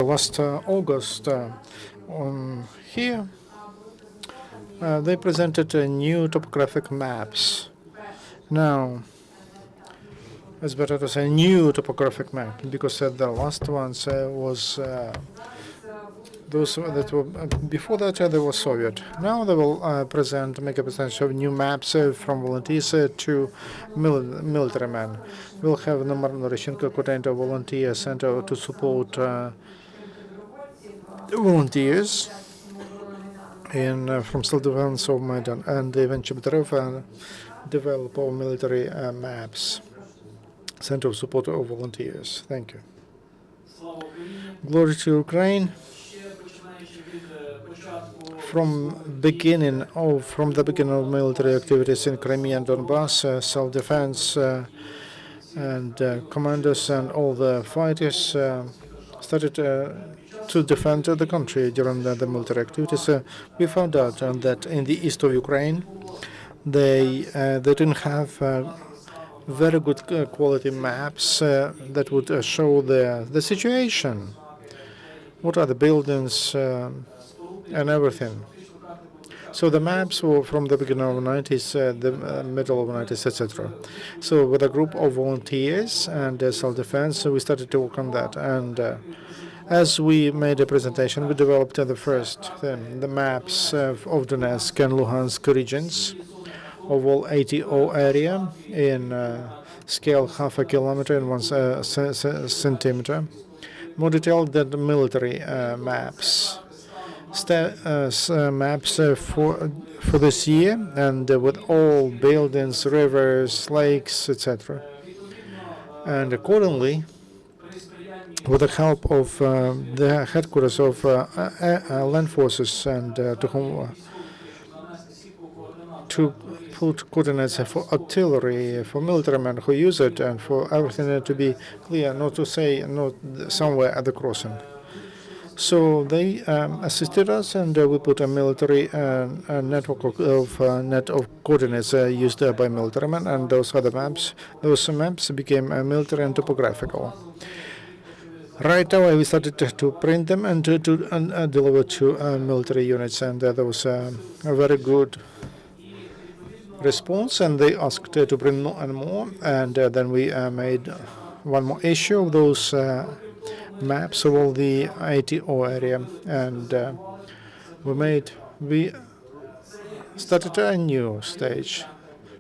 last August. Here they presented new topographic maps. Now, it's better to say new topographic map because the last ones was those that were before that they were Soviet. Now they will make a presentation of new maps from volunteers to military men. We'll have Oryshchenko coordinator volunteer center to support volunteers in from self-defense of Maidan, and Yevhen Chobotoriov develop all military maps. Center of support of volunteers. Thank you. Glory to Ukraine. From the beginning of military activities in Crimea and Donbass, self-defense and commanders and all the fighters started to defend the country during the military activities. We found out that in the east of Ukraine, they didn't have very good quality maps that would show the situation. What are the buildings and everything. So the maps were from the beginning of the 90s, the middle of the 90s, etc. So with a group of volunteers and self-defense, we started to work on that. And as we made a presentation, we developed the first thing, the maps of Donetsk and Luhansk regions of all 80O area in scale half a kilometer and 1 centimeter. More detailed than the military maps. Maps for this year, and with all buildings, rivers, lakes, etc. And accordingly, with the help of the headquarters of land forces and to put coordinates for artillery, for military men who use it, and for everything to be clear, not to say not somewhere at the crossing. So they assisted us, and we put a military network of net of coordinates used by military men, and those other maps. Those maps became military and topographical. Right away, we started to print them and to deliver to military units, and there was a very good response, and they asked to print more and more, and then we made one more issue of those maps of all the 80O area, and we started a new stage.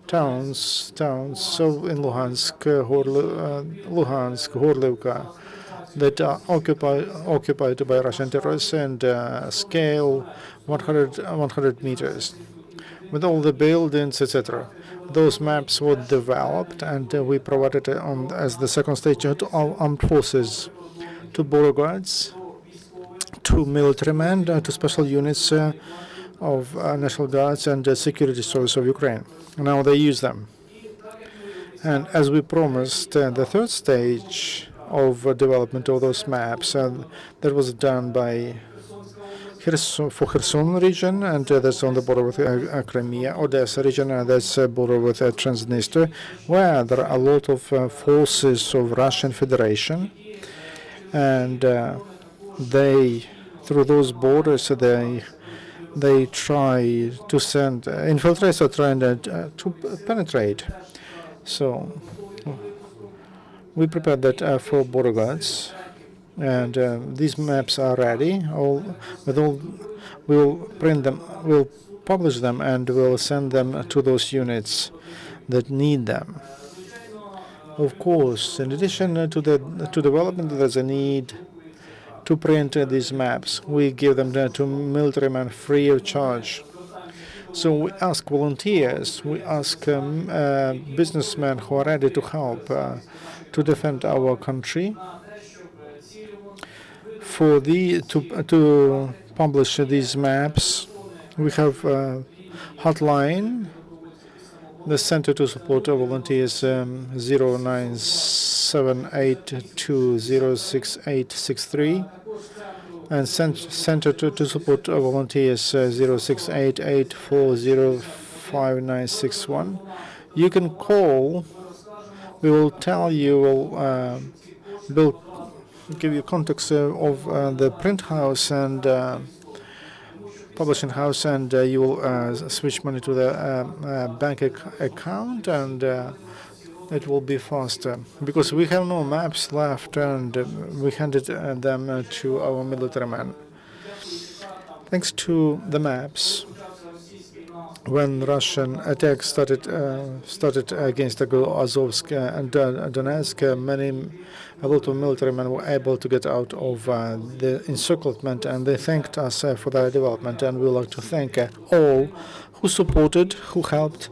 Towns. So in Luhansk, Horlivka, that are occupied by Russian terrorists, and scale 100 meters, with all the buildings, etc. Those maps were developed, and we provided as the second stage to all armed forces, to border guards, to military men, to special units of National Guards and Security Service of Ukraine. Now they use them. And as we promised, the third stage of development of those maps that was done by for Kherson region, and that's on the border with Crimea, Odessa region, and that's border with Transnistria, where there are a lot of forces of Russian Federation, and they, through those borders, they try to send infiltrators are trying to penetrate. So we prepared that for border guards, and these maps are ready. We'll print them, we'll publish them, and we'll send them to those units that need them. Of course, in addition to development, there's a need to print these maps. We give them to military men free of charge. So we ask volunteers, we ask businessmen who are ready to help to defend our country to publish these maps. We have a hotline, the Center to Support Volunteers 0978206863, and Center to Support Volunteers 0688405961. You can call. We will tell you. give you context of the print house and publishing house, and you will switch money to the bank account, and it will be faster because we have no maps left, and we handed them to our military men. Thanks to the maps, when Russian attacks started against Azovsk and Donetsk, a lot of military men were able to get out of the encirclement, and they thanked us for their development. And we would like to thank all who supported, who helped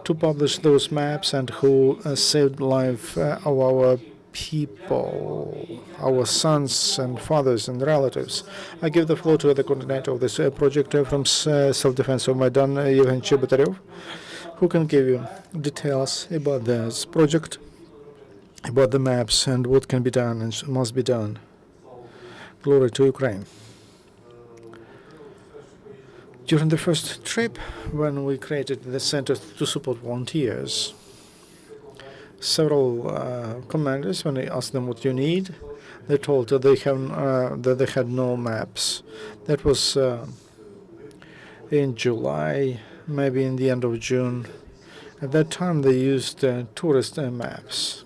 to publish those maps, and who saved the life of our people, our sons and fathers and relatives. I give the floor to the coordinator of this project from Self-Defense of Maidan, Yevhen Chobotoriov, who can give you details about this project, about the maps, and what can be done and must be done. Glory to Ukraine. During the first trip, when we created the center to support volunteers, several commanders, when I asked them what you need, they told that they had no maps. That was in July, maybe in the end of June. At that time, they used tourist maps.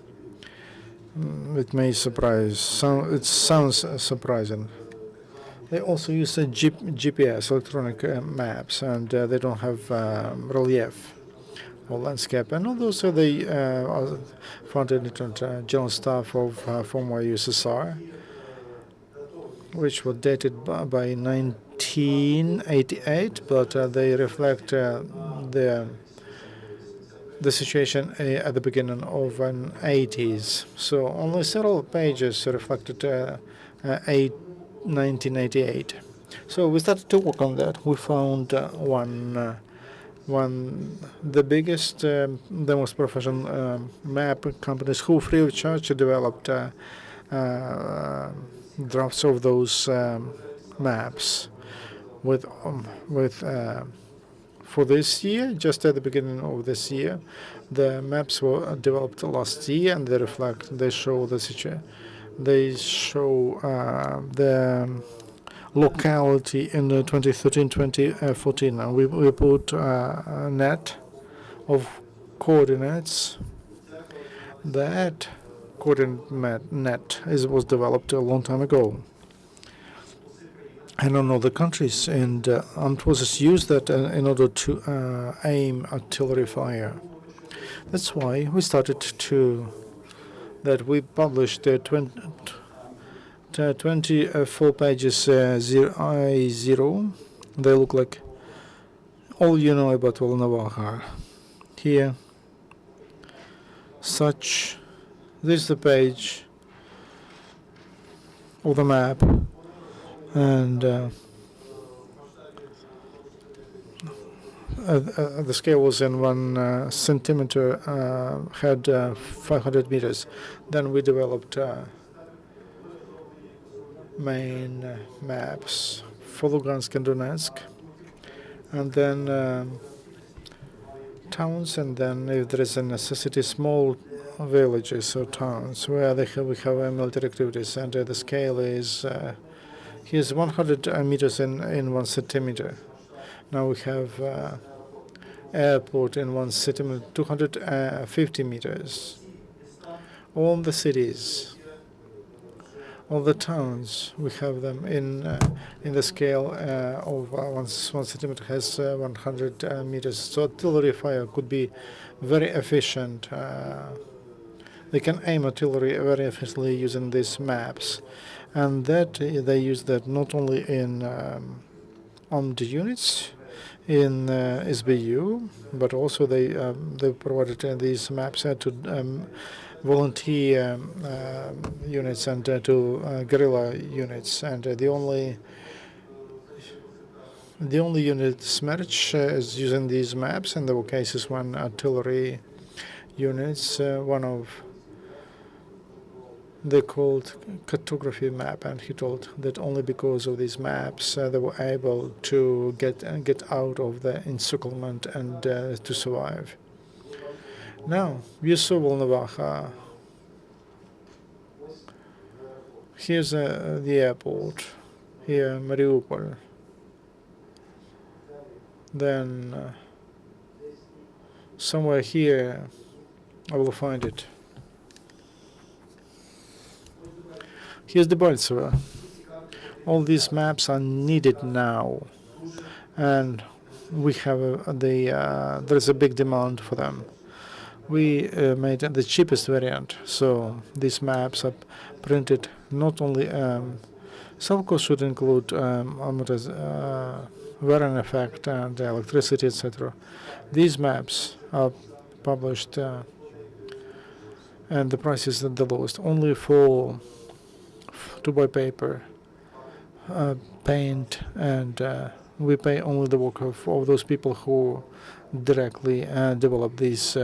It may surprise. It sounds surprising. They also use GPS, electronic maps, and they don't have relief or landscape. And also they found a different general staff of former USSR, which were dated by 1988, but they reflect the situation at the beginning of the 80s. So only several pages reflected 1988. So we started to work on that. We found the biggest, the most professional map companies who free of charge developed drafts of those maps for this year. Just at the beginning of this year, the maps were developed last year, and they show the situation. They show the locality in 2013-2014, and we put a net of coordinates. That coordinate net was developed a long time ago. And on other countries, and armed forces use that in order to aim artillery fire. That's why we started we published 24 pages 0I0. They look like all you know about Volnovakha. Here, this is the page of the map, and the scale was in 1 centimeter, had 500 meters. Then we developed main maps for Lugansk and Donetsk, and then towns, and then if there is a necessity, small villages or towns where we have military activities, and the scale is here's 100 meters in 1 centimeter. Now we have airport in 1 centimeter, 250 meters. All the cities, all the towns, we have them in the scale of 1 centimeter has 100 meters. So artillery fire could be very efficient. They can aim artillery very efficiently using these maps, and that they use that not only in armed units in SBU, but also they provided these maps to volunteer units and to guerrilla units, and the only unit Smerch is using these maps, and there were cases when artillery units, they called cartography map, and he told that only because of these maps they were able to get out of the encirclement and to survive. Now, you saw Volnovakha. Here's the airport. Here, Mariupol. Then somewhere here, I will find it. Here's the Debaltseve. All these maps are needed now, and we have there's a big demand for them. We made the cheapest variant, so these maps are printed not only. Some of course should include wearing effect and electricity, etc. These maps are published, and the price is at the lowest, only for to buy paper, paint, and we pay only the work of those people who directly develop these,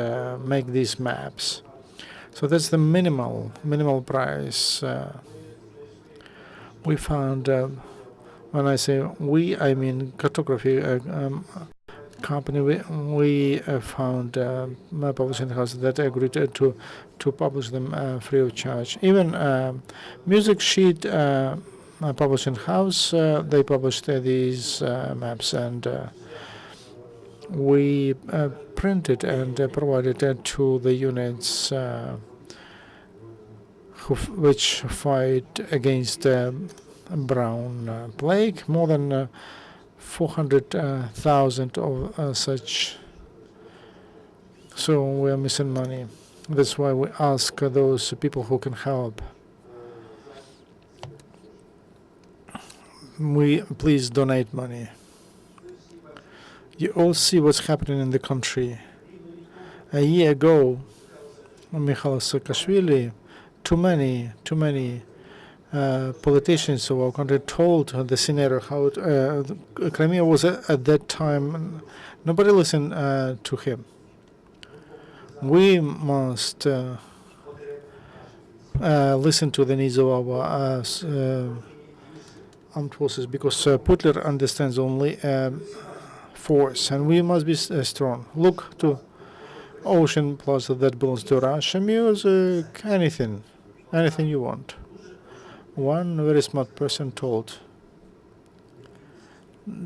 make these maps. So that's the minimal price. We found, when I say we, I mean cartography company. We found a publishing house that agreed to publish them free of charge. Even music sheet publishing house, they published these maps, and we printed and provided to the units which fight against brown plague. More than 400,000 of such. So we are missing money. That's why we ask those people who can help. We please donate money. You all see what's happening in the country. A year ago, Mikhail Saakashvili, too many politicians of our country told the scenario how Crimea was at that time. Nobody listened to him. We must listen to the needs of our armed forces, because Putler understands only force, and we must be strong. Look to Ocean Plaza that belongs to Russia, music, anything you want. One very smart person told,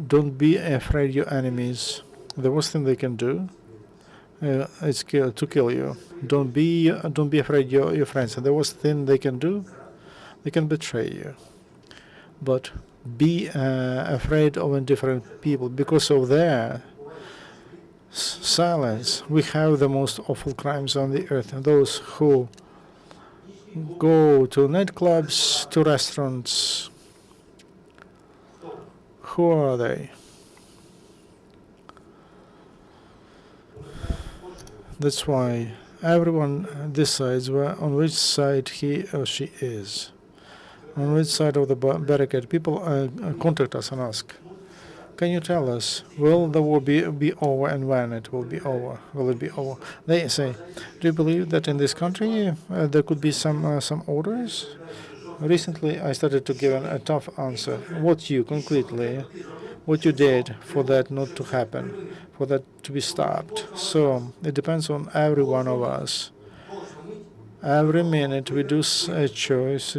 don't be afraid of your enemies. The worst thing they can do is to kill you. Don't be afraid of your friends. The worst thing they can do, they can betray you. But be afraid of indifferent people. Because of their silence, we have the most awful crimes on the earth. And those who go to nightclubs, to restaurants, who are they? That's why everyone decides on which side he or she is, on which side of the barricade. People contact us and ask, can you tell us, will the war be over, and when it will be over? Will it be over? They say, do you believe that in this country there could be some orders? Recently, I started to give a tough answer. What you did for that not to happen, for that to be stopped. So it depends on every one of us. Every minute we do a choice.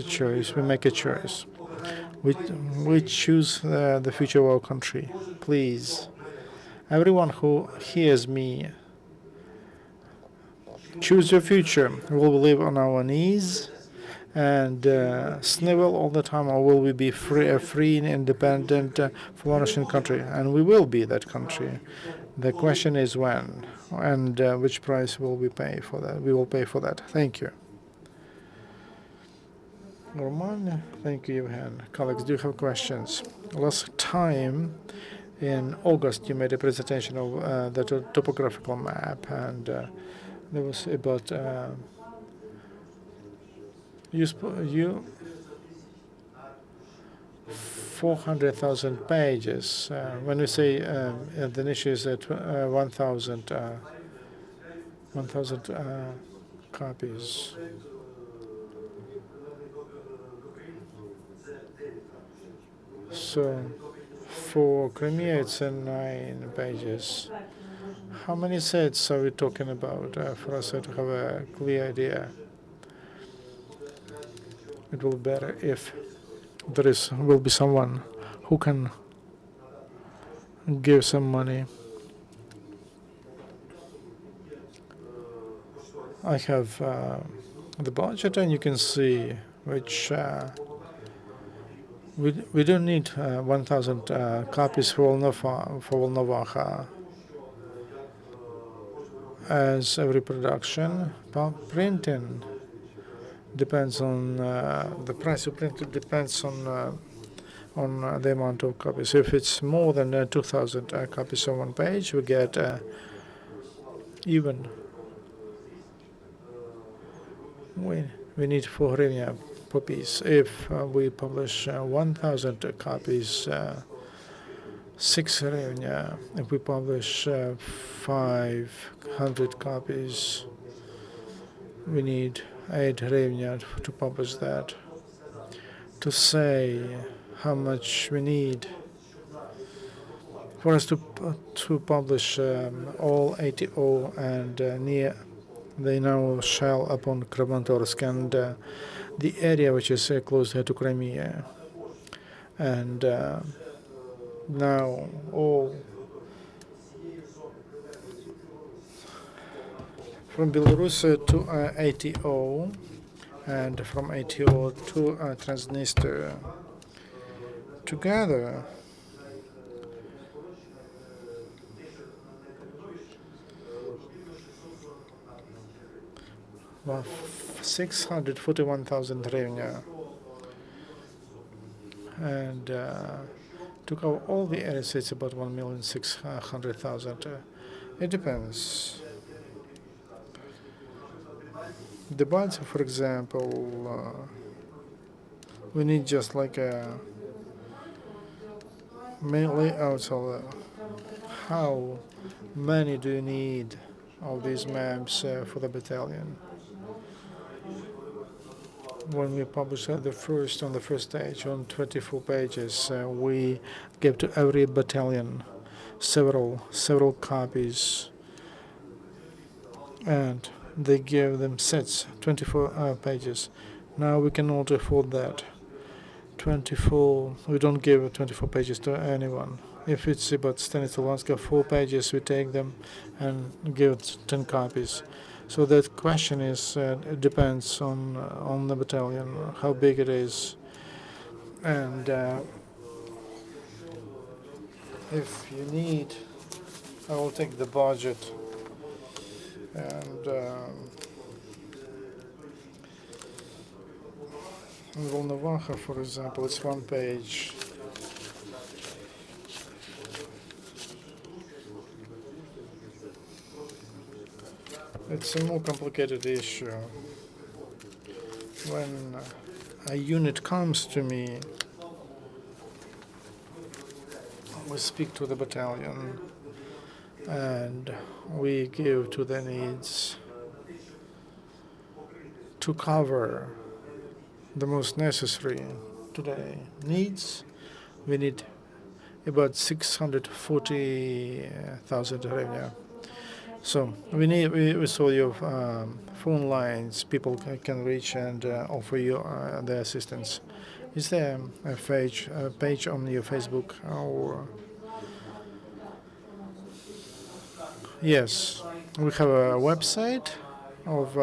We make a choice. We choose the future of our country. Please, everyone who hears me, choose your future. Will we live on our knees and snivel all the time, or will we be free and independent, flourishing country? And we will be that country. The question is when, and which price will we pay for that? We will pay for that. Thank you. Roman, thank you, Yevhen. Colleagues, do you have questions? Last time, in August, you made a presentation of the topographical map, and there was about you 400,000 pages. When we say the niche is at 1,000 copies. So for Crimea, it's 9 pages. How many sets are we talking about for us to have a clear idea? it will be better if will be someone who can give some money. I have the budget, and you can see which we don't need 1,000 copies for Volnovakha. As every production, printing depends on the price of printing depends on the amount of copies. If it's more than 2,000 copies on one page, we get even. We need 4 hryvnia per piece. If we publish 1,000 copies, 6 hryvnia. If we publish 500 copies, we need 8 hryvnia to publish that. To say how much we need for us to publish all ATO and near the now shell upon Kramatorsk and the area which is close to Crimea. And now all from Belarus to ATO and from ATO to Transnistria together. Well, 641,000 hryvnia, and to cover all the areas, it's about 1,600,000. It depends. The Baltic, for example, we need just like a main layout. How many do you need of these maps for the battalion? When we publish on the first stage on 24 pages, we give to every battalion several copies, and they give them sets 24 pages. Now we cannot afford that. 24. We don't give 24 pages to anyone. If it's about Stanislavska, 4 pages, we take them and give 10 copies. So that question is it depends on the battalion, how big it is, and if you need, I will take the budget, and in Volnovakha, for example, it's 1 page. It's a more complicated issue. When a unit comes to me, we speak to the battalion and we give to the needs to cover the most necessary today needs. We need about 640,000 hryvnia. So we saw your phone lines. People can reach and offer you their assistance. Is there a page on your Facebook? Or yes, we have a website of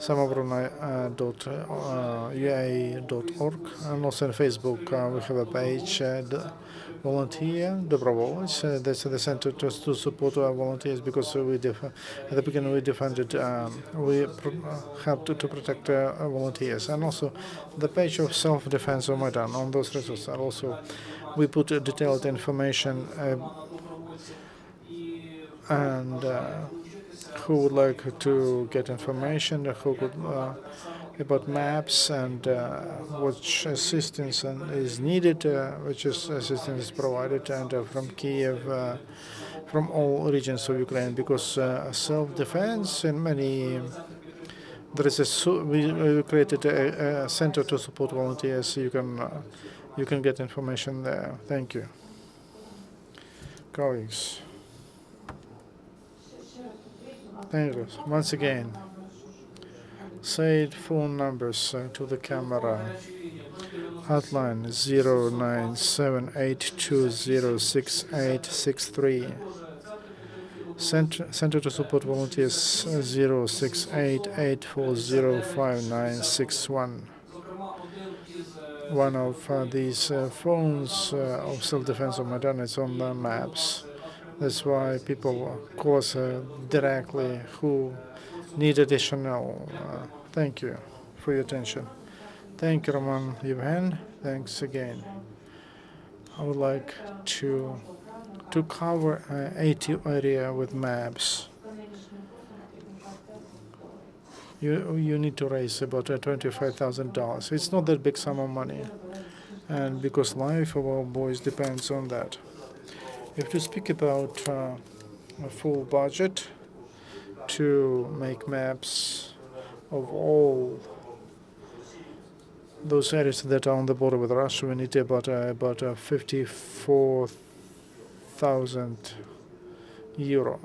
Samooborona.ua.org, and also on Facebook we have a page. Volunteer, Dobrovolets, that's the center to support our volunteers, because at the beginning we defended, we have to protect volunteers, and also the page of self-defense of Maidan. On those resources also we put detailed information, and who would like to get information, who could about maps and which assistance is needed, which assistance is provided, and from Kiev, from all regions of Ukraine, because self-defense in many. There is we created a center to support volunteers. You can get information there. Thank you, colleagues. Thank you once again. Say phone numbers to the camera. Hotline 0978206863. Center to Support Volunteers 0688405961. One of these phones of self-defense of Maidan is on the maps. That's why people call us directly who need additional. Thank you for your attention. Thank you, Roman. Yevhen, thanks again. I would like to cover 80 area with maps. You need to raise about $25,000. It's not that big sum of money, and because life of our boys depends on that. If to speak about a full budget to make maps of all those areas that are on the border with Russia, we need about 54,000 euro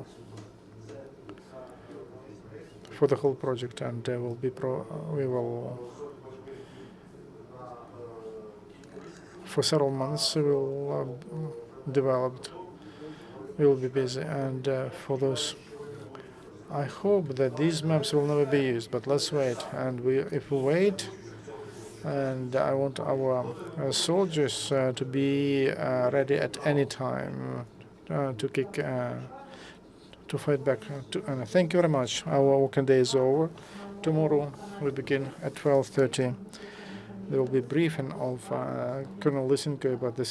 for the whole project, and we will for several months we will be busy, and for those. I hope that these maps will never be used, but let's wait. And if we wait, and I want our soldiers to be ready at any time to fight back. And thank you very much. Our working day is over. Tomorrow we begin at 12:30. There will be a briefing of Colonel Lysenko about the situation.